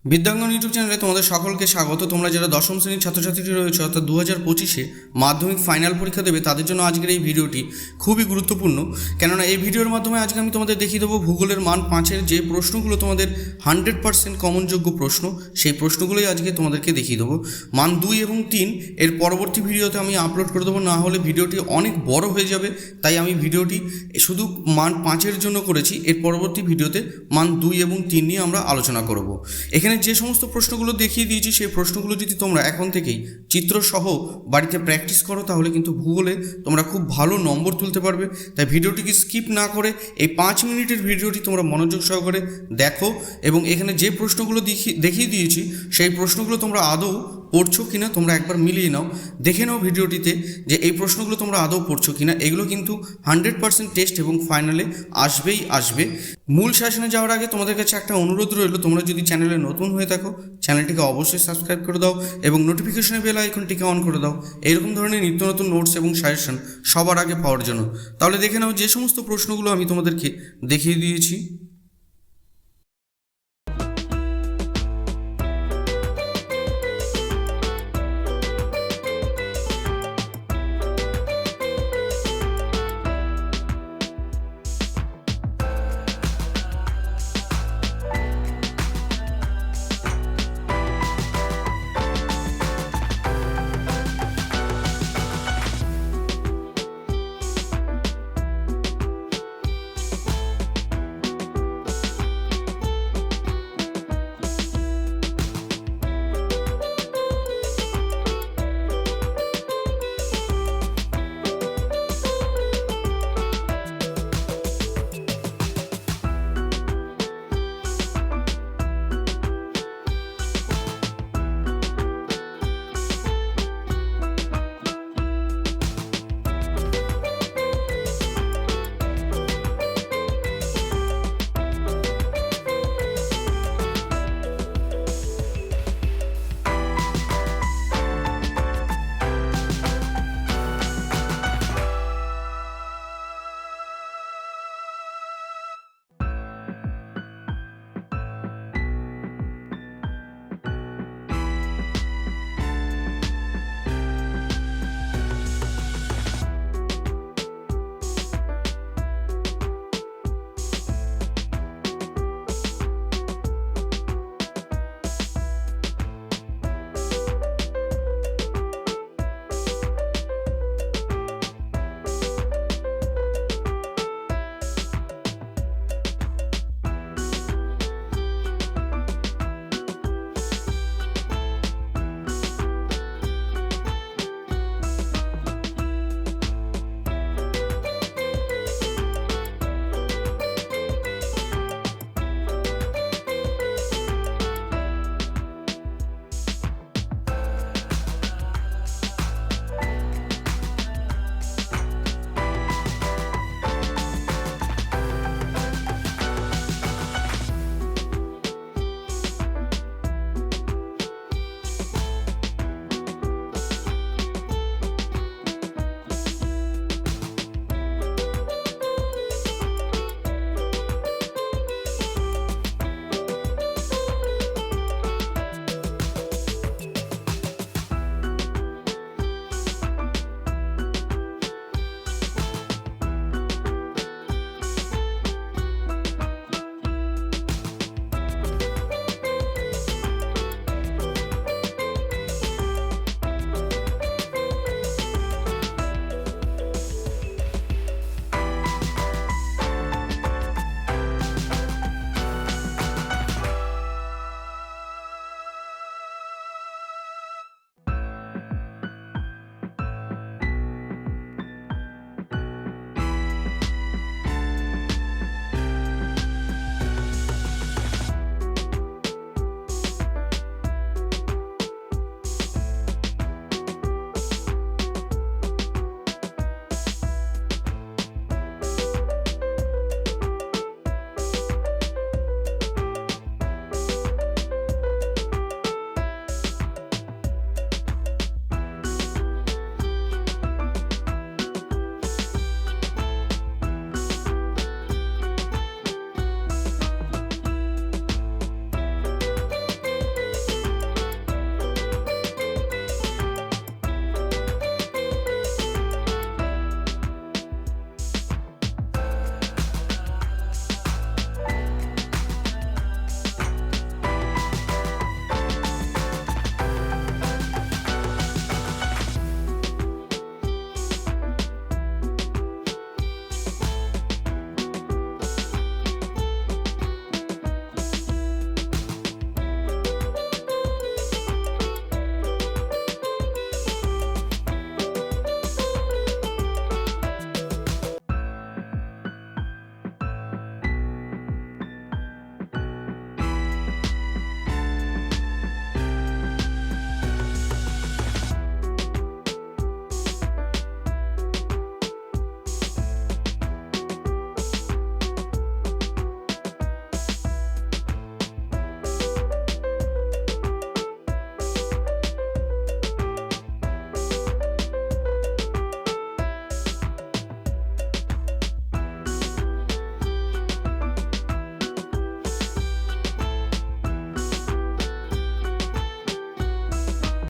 বিদ্যাঙ্গন YouTube চ্যানেলে তোমাদের সকলকে স্বাগত। তোমরা যারা দশম শ্রেণীর ছাত্রছাত্রী রয়েছে অর্থাৎ 2025-এ মাধ্যমিক ফাইনাল পরীক্ষা দেবে তাদের জন্য আজকের এই ভিডিওটি খুবই গুরুত্বপূর্ণ। কেননা এই ভিডিওর মাধ্যমে আজকে আমি তোমাদের দেখিয়ে দেবো ভূগোলের মান 5-এর যে প্রশ্নগুলো তোমাদের 100% কমনযোগ্য প্রশ্ন, সেই প্রশ্নগুলোই আজকে তোমাদেরকে দেখিয়ে দেবো। মান 2 এবং 3 এর পরবর্তী ভিডিওতে আমি আপলোড করে দেবো, না হলে ভিডিওটি অনেক বড় হয়ে যাবে। তাই আমি ভিডিওটি শুধু মান 5-এর জন্য করেছি। এর পরবর্তী ভিডিওতে মান 2 এবং 3 নিয়ে আমরা আলোচনা করব। এখানে যে সমস্ত প্রশ্নগুলো দেখিয়ে দিয়েছি সেই প্রশ্নগুলো যদি তোমরা এখন থেকেই চিত্রসহ বাড়িতে প্র্যাকটিস করো তাহলে কিন্তু ভূগোলে তোমরা খুব ভালো নম্বর তুলতে পারবে। তাই ভিডিওটিকে স্কিপ না করে এই 5 মিনিটের ভিডিওটি তোমরা মনোযোগ সহকারে দেখো এবং এখানে যে প্রশ্নগুলো দেখিয়ে দিয়েছি সেই প্রশ্নগুলো তোমরা আদৌ পড়ছো কিনা তোমরা একবার মিলিয়ে নাও, দেখে নাও ভিডিওটিতে যে এই প্রশ্নগুলো তোমরা আদৌ পড়ছো কিনা। এগুলো কিন্তু 100% টেস্ট এবং ফাইনালে আসবে। মূল সেশনে যাওয়ার আগে তোমাদের কাছে একটা অনুরোধ রইল, তোমরা যদি চ্যানেলে নতুন হয়ে থাকো চ্যানেলটিকে অবশ্যই সাবস্ক্রাইব করে দাও এবং নোটিফিকেশনের বেল আইকনটিকে অন করে দাও এরকম ধরনের নিত্য নতুন নোটস এবং সাজেশন সবার আগে পাওয়ার জন্য। তাহলে দেখে নাও যে সমস্ত প্রশ্নগুলো আমি তোমাদেরকে দেখিয়ে দিয়েছি।